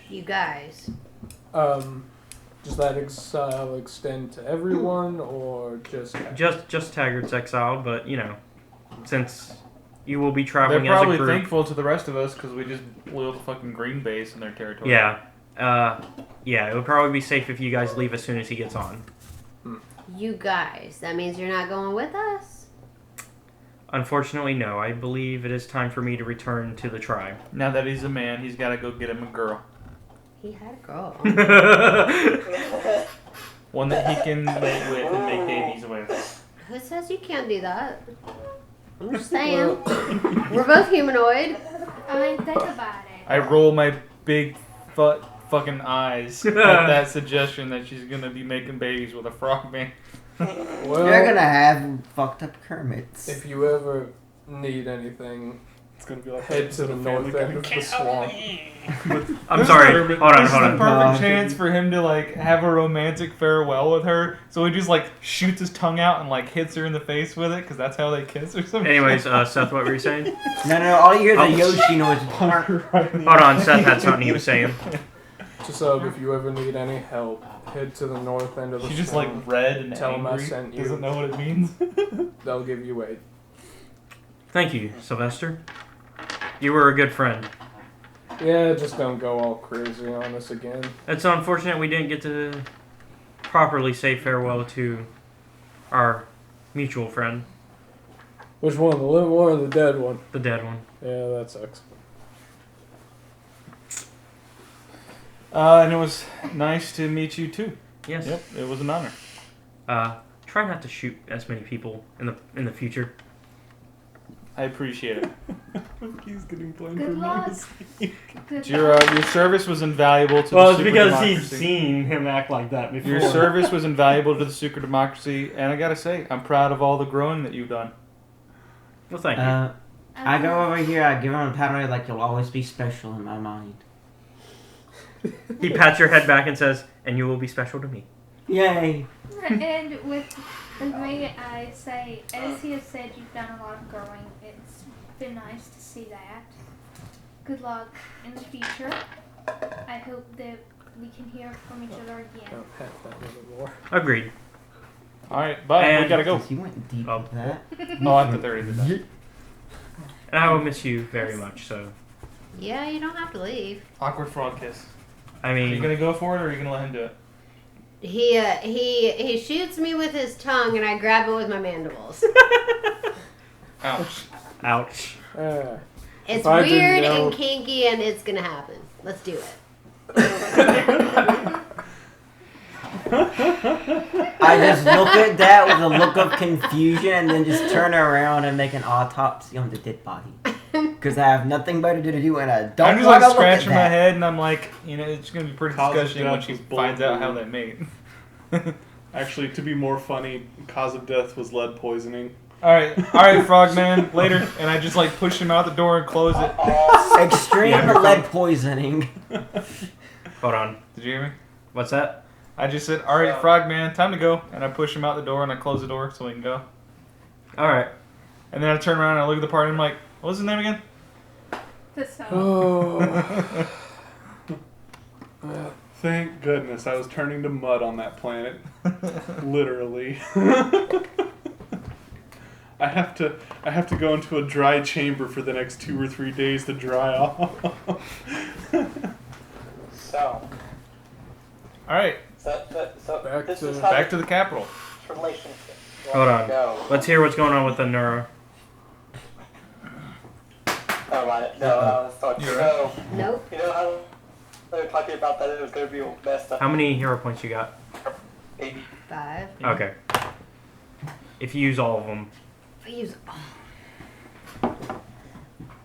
[SPEAKER 3] You guys.
[SPEAKER 1] Does that exile extend to everyone or just?
[SPEAKER 2] Just Taggert's exiled, but since you will be
[SPEAKER 6] They're
[SPEAKER 2] traveling as a
[SPEAKER 6] probably
[SPEAKER 2] group.
[SPEAKER 6] thankful to the rest of us because we just blew up a fucking green base in their territory.
[SPEAKER 2] Yeah. It would probably be safe if you guys leave as soon as he gets on.
[SPEAKER 3] You guys, that means you're not going with us?
[SPEAKER 2] Unfortunately, no. I believe it is time for me to return to the tribe.
[SPEAKER 6] Now that he's a man, he's got to go get him a girl.
[SPEAKER 3] He had a girl.
[SPEAKER 6] One that he can mate with and make babies with.
[SPEAKER 3] Who says you can't do that? I'm just saying. We're both humanoid.
[SPEAKER 4] I mean, think about it.
[SPEAKER 6] I roll my big fucking eyes at that suggestion that she's going to be making babies with a frogman.
[SPEAKER 1] Well,
[SPEAKER 10] You're gonna have fucked up Kermits.
[SPEAKER 1] if you ever need anything,
[SPEAKER 7] It's gonna be like
[SPEAKER 1] head to the north end of the swamp.
[SPEAKER 2] I'm sorry.
[SPEAKER 6] This is
[SPEAKER 2] Hold on.
[SPEAKER 6] the perfect chance for him to like have a romantic farewell with her. So he just like shoots his tongue out and like hits her in the face with it because that's how they kiss or something.
[SPEAKER 2] Anyways, Seth, what were you saying?
[SPEAKER 10] No, all you hear is a Yoshi noise.
[SPEAKER 2] Hold on, Seth had something he was saying.
[SPEAKER 1] So if you ever need any help, head to the north end of the
[SPEAKER 6] She's just
[SPEAKER 1] swamp.
[SPEAKER 6] like red and
[SPEAKER 1] Tell 'em I
[SPEAKER 6] angry.
[SPEAKER 1] sent you.
[SPEAKER 6] Doesn't know what it means.
[SPEAKER 1] They'll give you aid.
[SPEAKER 2] Thank you, Sylvester. You were a good friend.
[SPEAKER 1] Yeah, just don't go all crazy on us again.
[SPEAKER 2] It's unfortunate we didn't get to properly say farewell to our mutual friend,
[SPEAKER 1] Which one? The living one or the dead one?
[SPEAKER 2] the dead one.
[SPEAKER 1] Yeah, that sucks.
[SPEAKER 6] And it was nice to meet you too.
[SPEAKER 2] Yes.
[SPEAKER 6] Yep, it was an honor.
[SPEAKER 2] Try not to shoot as many people in the future.
[SPEAKER 6] I appreciate it.
[SPEAKER 7] He's getting blamed
[SPEAKER 4] Good
[SPEAKER 7] for
[SPEAKER 4] luck.
[SPEAKER 7] mercy.
[SPEAKER 4] Good
[SPEAKER 6] Your
[SPEAKER 4] luck.
[SPEAKER 6] your service was invaluable to
[SPEAKER 2] Well,
[SPEAKER 6] the
[SPEAKER 2] it's
[SPEAKER 6] super
[SPEAKER 2] because
[SPEAKER 6] democracy.
[SPEAKER 2] he's seen him act like that before.
[SPEAKER 6] Your service was invaluable to the super democracy, and I gotta say, I'm proud of all the growing that you've done.
[SPEAKER 2] Well, thank you.
[SPEAKER 10] I go over here, I give him a pat on the head like you'll always be special in my mind.
[SPEAKER 2] He pats your head back and says, "And you will be special to me."
[SPEAKER 10] Yay!
[SPEAKER 4] And with me, I say, as he has said, you've done a lot of growing. It's been nice to see that. Good luck in the future. I hope that we can hear from each other again.
[SPEAKER 1] Don't have that little more.
[SPEAKER 2] Agreed.
[SPEAKER 6] Alright, bye.
[SPEAKER 2] And-
[SPEAKER 6] We gotta go.
[SPEAKER 10] You went deep
[SPEAKER 2] Oh.
[SPEAKER 10] with that.
[SPEAKER 6] Oh, I thought they already did that.
[SPEAKER 2] And I will miss you very much. So,
[SPEAKER 3] Yeah, you don't have to leave.
[SPEAKER 6] Awkward frog kiss.
[SPEAKER 2] I
[SPEAKER 6] Are you
[SPEAKER 2] mean,
[SPEAKER 6] gonna go for it, or are you gonna let him do it?
[SPEAKER 3] He shoots me with his tongue, and I grab it with my mandibles.
[SPEAKER 6] Ouch.
[SPEAKER 2] ouch.
[SPEAKER 3] It's
[SPEAKER 1] If I didn't
[SPEAKER 3] weird
[SPEAKER 1] know-
[SPEAKER 3] and kinky, and it's gonna happen. Let's do it.
[SPEAKER 10] I just look at that with a look of confusion and then just turn around and make an autopsy on the dead body. Because I have nothing better to do and I don't
[SPEAKER 6] I'm just
[SPEAKER 10] want
[SPEAKER 6] like
[SPEAKER 10] to look at
[SPEAKER 6] scratching my
[SPEAKER 10] that.
[SPEAKER 6] head, and I'm like, it's gonna be pretty
[SPEAKER 7] Cause of
[SPEAKER 6] disgusting when
[SPEAKER 7] death
[SPEAKER 6] she
[SPEAKER 7] was
[SPEAKER 6] finds out how
[SPEAKER 7] bulletproof.
[SPEAKER 6] they mate.
[SPEAKER 7] Actually, to be more funny, cause of death was lead poisoning.
[SPEAKER 6] Alright, Frogman, later. And I just like push him out the door and close it.
[SPEAKER 10] Extreme
[SPEAKER 2] Yeah.
[SPEAKER 10] lead poisoning.
[SPEAKER 2] Hold on.
[SPEAKER 6] Did you hear me?
[SPEAKER 2] What's that?
[SPEAKER 6] I just said, alright, Frogman, time to go. And I push him out the door and I close the door so he can go.
[SPEAKER 2] All right.
[SPEAKER 6] And then I turn around and I look at the party and I'm like, what's his name again?
[SPEAKER 1] Oh.
[SPEAKER 7] Thank goodness I was turning to mud on that planet. Literally. I have to go into a dry chamber for the next 2 or 3 days to dry off.
[SPEAKER 9] So,
[SPEAKER 6] Alright,
[SPEAKER 1] Back
[SPEAKER 9] this
[SPEAKER 1] to-
[SPEAKER 9] is how
[SPEAKER 6] back to the capital.
[SPEAKER 9] this relationship
[SPEAKER 2] Hold on.
[SPEAKER 9] go.
[SPEAKER 2] Let's hear what's going on with the neuro.
[SPEAKER 9] Oh, right. No, I was talking.
[SPEAKER 6] You're
[SPEAKER 9] So,
[SPEAKER 3] Nope.
[SPEAKER 9] you know how they were talking about that it was going to be messed up?
[SPEAKER 2] How many hero points you got?
[SPEAKER 9] 80.
[SPEAKER 3] 5.
[SPEAKER 2] Okay. If you use all of them.
[SPEAKER 3] If I use.
[SPEAKER 9] But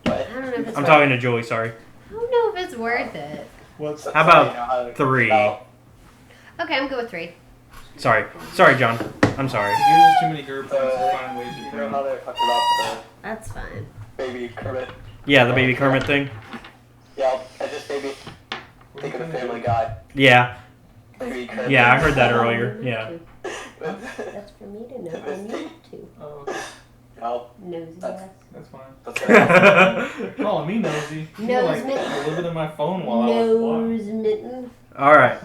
[SPEAKER 3] I don't know if it's.
[SPEAKER 2] I'm talking to Julie, sorry.
[SPEAKER 3] I don't know if it's worth it.
[SPEAKER 7] What's
[SPEAKER 2] How about
[SPEAKER 9] you know how they-
[SPEAKER 2] 3?
[SPEAKER 9] about-
[SPEAKER 3] Okay, I'm good with 3.
[SPEAKER 2] Sorry, John. I'm sorry.
[SPEAKER 6] He uses too many hero points to find ways
[SPEAKER 9] you
[SPEAKER 6] to
[SPEAKER 9] know how they were talking about
[SPEAKER 3] That's fine.
[SPEAKER 9] the baby Kermit?
[SPEAKER 2] Yeah, the baby Kermit thing.
[SPEAKER 9] Yeah, I just maybe think of the Family Guy.
[SPEAKER 2] Yeah,
[SPEAKER 9] Baby Kermit.
[SPEAKER 2] yeah, I heard that earlier. Yeah.
[SPEAKER 3] That's for me to know. I need to.
[SPEAKER 6] Oh, okay.
[SPEAKER 9] No,
[SPEAKER 3] Nosy
[SPEAKER 9] That's-
[SPEAKER 3] ass.
[SPEAKER 6] That's fine.
[SPEAKER 9] that's what
[SPEAKER 6] You're calling me nosy. You
[SPEAKER 3] Nose
[SPEAKER 6] like
[SPEAKER 3] mitten.
[SPEAKER 6] living in my phone while I was blind.
[SPEAKER 3] Nose mitten.
[SPEAKER 2] All right,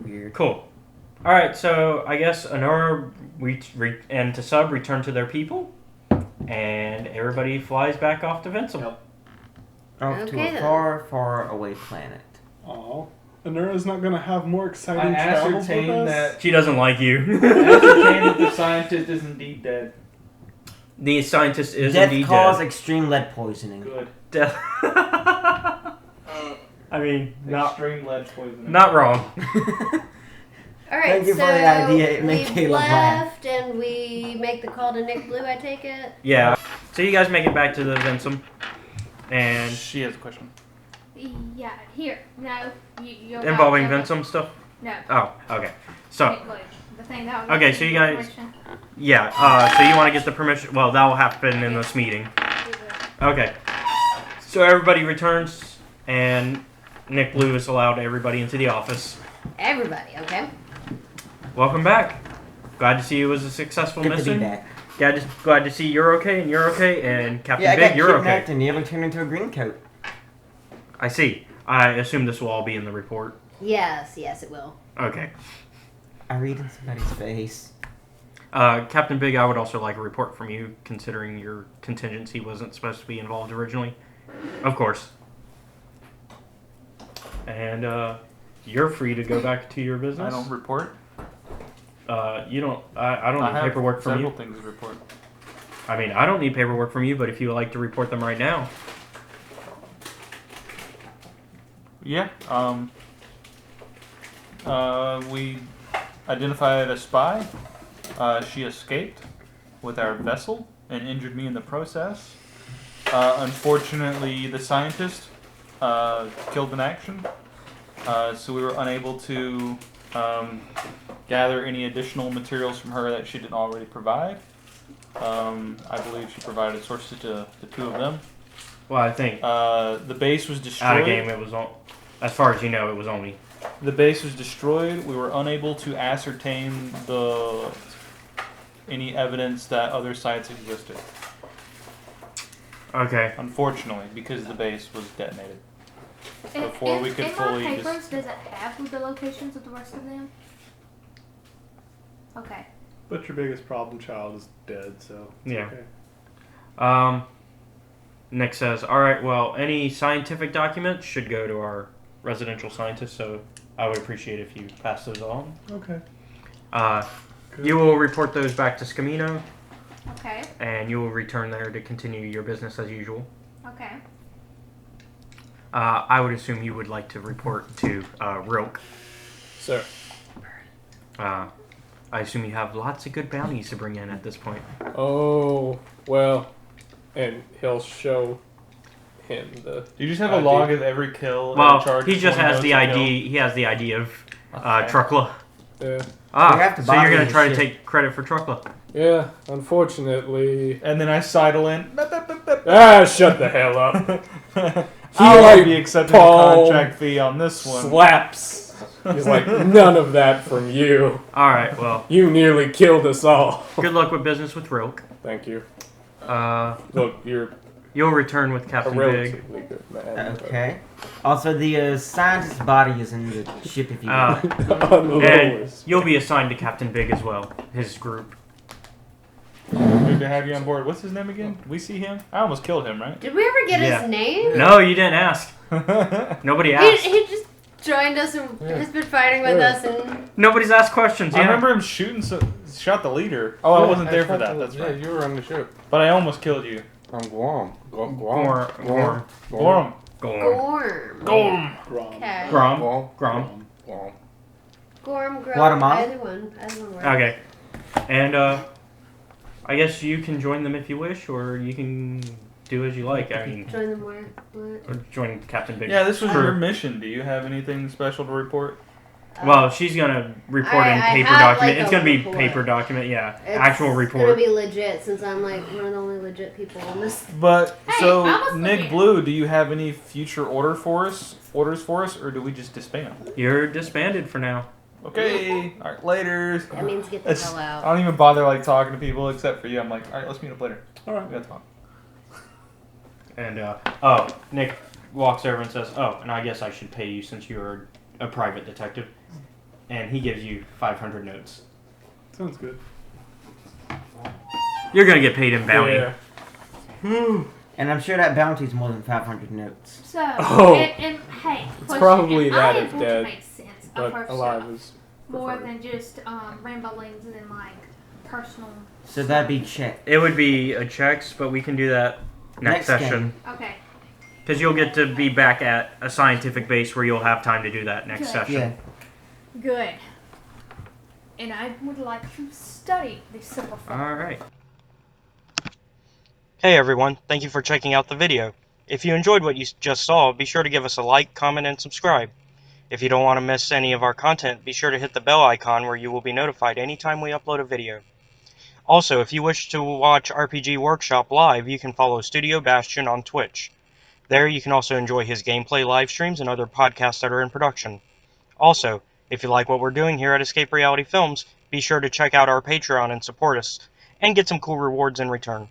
[SPEAKER 10] Weird.
[SPEAKER 2] cool. All right, so I guess Honora and Tasub return to their people. and everybody flies back off to Vincent.
[SPEAKER 7] Yep.
[SPEAKER 10] Off to
[SPEAKER 3] Okay,
[SPEAKER 10] a
[SPEAKER 3] then.
[SPEAKER 10] far, far away planet.
[SPEAKER 7] Oh, Anura's not gonna have more exciting
[SPEAKER 6] I
[SPEAKER 7] travels with
[SPEAKER 6] ascertained
[SPEAKER 7] us.
[SPEAKER 6] that.
[SPEAKER 2] She doesn't like you.
[SPEAKER 6] I ascertained that the scientist is indeed dead.
[SPEAKER 2] The scientist is
[SPEAKER 10] Death
[SPEAKER 2] indeed
[SPEAKER 10] caused
[SPEAKER 2] dead.
[SPEAKER 10] extreme lead poisoning.
[SPEAKER 6] Good.
[SPEAKER 2] Death. I mean,
[SPEAKER 6] Extreme lead poisoning.
[SPEAKER 2] not wrong.
[SPEAKER 3] All right,
[SPEAKER 10] Thank you
[SPEAKER 3] so
[SPEAKER 10] for the idea. It made
[SPEAKER 3] we
[SPEAKER 10] Caleb laugh.
[SPEAKER 3] left and we make the call to Nick Blue, I take it?
[SPEAKER 2] Yeah. So you guys make it back to the Vincent, and
[SPEAKER 6] She has a question.
[SPEAKER 8] Yeah, here. No, you're
[SPEAKER 2] involving
[SPEAKER 8] not-
[SPEAKER 2] Vincent stuff.
[SPEAKER 8] No.
[SPEAKER 2] Oh, okay. So.
[SPEAKER 8] Wait, look, the thing that
[SPEAKER 2] Okay, so you guys-
[SPEAKER 8] permission.
[SPEAKER 2] Yeah, so you want to get the permission? Well, that will happen in this meeting. Okay. So everybody returns, and Nick Blue has allowed everybody into the office.
[SPEAKER 3] Everybody, okay?
[SPEAKER 2] Welcome back. Glad to see it was a successful
[SPEAKER 10] Good to be
[SPEAKER 2] mission.
[SPEAKER 10] back.
[SPEAKER 2] Glad to see you're okay, and you're okay, and Captain
[SPEAKER 10] Yeah, I
[SPEAKER 2] Big,
[SPEAKER 10] got
[SPEAKER 2] you're
[SPEAKER 10] kidnapped
[SPEAKER 2] okay.
[SPEAKER 10] and nearly turned into a green coat.
[SPEAKER 2] I see. I assume this will all be in the report.
[SPEAKER 3] Yes, it will.
[SPEAKER 2] Okay.
[SPEAKER 10] I read in somebody's face.
[SPEAKER 2] Captain Big, I would also like a report from you, considering your contingency wasn't supposed to be involved originally. Of course. And, you're free to go back to your business.
[SPEAKER 6] I don't report.
[SPEAKER 2] You don't. I don't need
[SPEAKER 6] have
[SPEAKER 2] paperwork from
[SPEAKER 6] several
[SPEAKER 2] you.
[SPEAKER 6] things to report.
[SPEAKER 2] I mean, I don't need paperwork from you, but if you would like to report them right now.
[SPEAKER 6] Yeah. We identified a spy. She escaped with our vessel and injured me in the process. Unfortunately, the scientist killed in action, so we were unable to gather any additional materials from her that she didn't already provide. I believe she provided sources to the two of them.
[SPEAKER 2] Well, I think
[SPEAKER 6] The base was destroyed.
[SPEAKER 2] out of game it was as far as you know, it was only.
[SPEAKER 6] The base was destroyed. We were unable to ascertain any evidence that other sites existed.
[SPEAKER 2] Okay.
[SPEAKER 6] Unfortunately, because the base was detonated.
[SPEAKER 8] In-
[SPEAKER 6] Before we
[SPEAKER 8] in-
[SPEAKER 6] could
[SPEAKER 8] in
[SPEAKER 6] fully
[SPEAKER 8] my
[SPEAKER 6] just-
[SPEAKER 8] papers, does it have the locations of the rest of them? Okay.
[SPEAKER 7] But your biggest problem child is dead, so it's
[SPEAKER 2] Yeah.
[SPEAKER 7] okay.
[SPEAKER 2] Nick says, all right, well, any scientific documents should go to our residential scientist, so I would appreciate if you pass those on.
[SPEAKER 7] Okay. Good.
[SPEAKER 2] You will report those back to Scamino,
[SPEAKER 8] Okay.
[SPEAKER 2] and you will return there to continue your business as usual.
[SPEAKER 8] Okay.
[SPEAKER 2] I would assume you would like to report to Rilk.
[SPEAKER 1] Sir.
[SPEAKER 2] I assume you have lots of good bounties to bring in at this point.
[SPEAKER 1] Oh, well. And he'll show him the.
[SPEAKER 6] Do you just have a
[SPEAKER 1] ID.
[SPEAKER 6] log of every kill?
[SPEAKER 2] Well,
[SPEAKER 6] charge
[SPEAKER 2] he just
[SPEAKER 6] 20
[SPEAKER 2] has
[SPEAKER 6] notes
[SPEAKER 2] the
[SPEAKER 6] a
[SPEAKER 2] ID. He has the ID of
[SPEAKER 6] Okay.
[SPEAKER 2] Truckla.
[SPEAKER 1] Yeah.
[SPEAKER 10] We have to
[SPEAKER 2] So you're
[SPEAKER 10] bother
[SPEAKER 2] gonna
[SPEAKER 10] this
[SPEAKER 2] try to
[SPEAKER 10] shit.
[SPEAKER 2] take credit for Truckla?
[SPEAKER 1] Yeah, unfortunately.
[SPEAKER 6] kill? And then I sidle in.
[SPEAKER 1] Shut the hell up.
[SPEAKER 6] I'll
[SPEAKER 1] like
[SPEAKER 6] be accepting
[SPEAKER 1] Paul
[SPEAKER 6] a contract fee on this one.
[SPEAKER 1] Slaps. He's like, none of that from you.
[SPEAKER 2] All right. Well,
[SPEAKER 1] You nearly killed us all.
[SPEAKER 2] good luck with business with Rilk.
[SPEAKER 1] Thank you.
[SPEAKER 2] Look,
[SPEAKER 1] you're
[SPEAKER 2] you'll return with
[SPEAKER 1] a
[SPEAKER 2] Captain Big.
[SPEAKER 1] relatively good man.
[SPEAKER 10] Okay. Also, the scientist's body is in the ship if you want.
[SPEAKER 1] On the
[SPEAKER 2] And
[SPEAKER 1] lowest.
[SPEAKER 2] you'll be assigned to Captain Big as well. His group.
[SPEAKER 6] Good to have you on board. What's his name again? We see him? I almost killed him, right?
[SPEAKER 3] Did we ever get
[SPEAKER 2] Yeah.
[SPEAKER 3] his name?
[SPEAKER 2] No, you didn't ask. Nobody asked.
[SPEAKER 3] He just joined us and has been fighting with us and
[SPEAKER 2] Nobody's asked questions.
[SPEAKER 6] I
[SPEAKER 2] Yeah.
[SPEAKER 6] remember him shot the leader. Oh, I wasn't there for that. That's
[SPEAKER 1] yeah,
[SPEAKER 6] right.
[SPEAKER 1] you were on the ship.
[SPEAKER 6] But I almost killed you.
[SPEAKER 1] On Guam. Guam.
[SPEAKER 2] Gorm.
[SPEAKER 6] Gorm.
[SPEAKER 2] Gorm.
[SPEAKER 3] Gorm.
[SPEAKER 6] Gorm.
[SPEAKER 7] Grom.
[SPEAKER 3] Okay.
[SPEAKER 2] Grom.
[SPEAKER 1] Guam.
[SPEAKER 2] Grom.
[SPEAKER 1] Guam.
[SPEAKER 3] Gorm, Grom.
[SPEAKER 10] Guatemala?
[SPEAKER 3] Either one works.
[SPEAKER 2] Okay. And I guess you can join them if you wish, or you can do as you like. I mean,
[SPEAKER 3] Join them where? What?
[SPEAKER 2] or join Captain Big.
[SPEAKER 6] Yeah, this was
[SPEAKER 2] crew.
[SPEAKER 6] your mission. Do you have anything special to report?
[SPEAKER 2] Well, she's gonna report in
[SPEAKER 3] I
[SPEAKER 2] paper
[SPEAKER 3] have,
[SPEAKER 2] document.
[SPEAKER 3] like,
[SPEAKER 2] It's
[SPEAKER 3] a
[SPEAKER 2] gonna be
[SPEAKER 3] report.
[SPEAKER 2] paper document. Yeah,
[SPEAKER 3] It's
[SPEAKER 2] actual
[SPEAKER 3] gonna
[SPEAKER 2] report.
[SPEAKER 3] be legit since I'm like one of the only legit people on this.
[SPEAKER 6] But
[SPEAKER 8] Hey,
[SPEAKER 6] so
[SPEAKER 8] I was
[SPEAKER 6] Nick
[SPEAKER 8] looking.
[SPEAKER 6] Blue, do you have any future orders for us, or do we just disband?
[SPEAKER 2] You're disbanded for now.
[SPEAKER 6] Okay, all right, later.
[SPEAKER 3] That means get the
[SPEAKER 6] It's-
[SPEAKER 3] hell out.
[SPEAKER 6] I don't even bother like talking to people except for you. I'm like, all right, let's meet up later.
[SPEAKER 7] All right.
[SPEAKER 6] We got to talk.
[SPEAKER 2] And Nick walks over and says, "Oh, and I guess I should pay you since you're a private detective." And he gives you 500 notes.
[SPEAKER 7] Sounds good.
[SPEAKER 2] You're gonna get paid in bounty.
[SPEAKER 1] Yeah.
[SPEAKER 10] And I'm sure that bounty's more than 500 notes.
[SPEAKER 8] So,
[SPEAKER 1] Oh.
[SPEAKER 8] and hey,
[SPEAKER 1] It's
[SPEAKER 8] question,
[SPEAKER 1] probably
[SPEAKER 8] and
[SPEAKER 1] that
[SPEAKER 8] I
[SPEAKER 1] if
[SPEAKER 8] want to
[SPEAKER 1] dead,
[SPEAKER 8] make sense of
[SPEAKER 1] but
[SPEAKER 8] her
[SPEAKER 1] alive
[SPEAKER 8] stuff.
[SPEAKER 1] is
[SPEAKER 8] More
[SPEAKER 1] preferred.
[SPEAKER 8] than just ramblings and like personal.
[SPEAKER 10] So that'd be check.
[SPEAKER 2] It would be a checks, but we can do that next session.
[SPEAKER 8] Okay.
[SPEAKER 2] Because you'll get to be back at a scientific base where you'll have time to do that next
[SPEAKER 8] Good.
[SPEAKER 2] session.
[SPEAKER 10] Yeah.
[SPEAKER 8] Good. And I would like to study the silver fox.
[SPEAKER 2] Alright. Hey everyone, thank you for checking out the video. If you enjoyed what you just saw, be sure to give us a like, comment, and subscribe. If you don't want to miss any of our content, be sure to hit the bell icon where you will be notified anytime we upload a video. Also, if you wish to watch RPG Workshop live, you can follow Studio Bastion on Twitch. There you can also enjoy his gameplay live streams and other podcasts that are in production. Also, if you like what we're doing here at Escape Reality Films, be sure to check out our Patreon and support us, and get some cool rewards in return.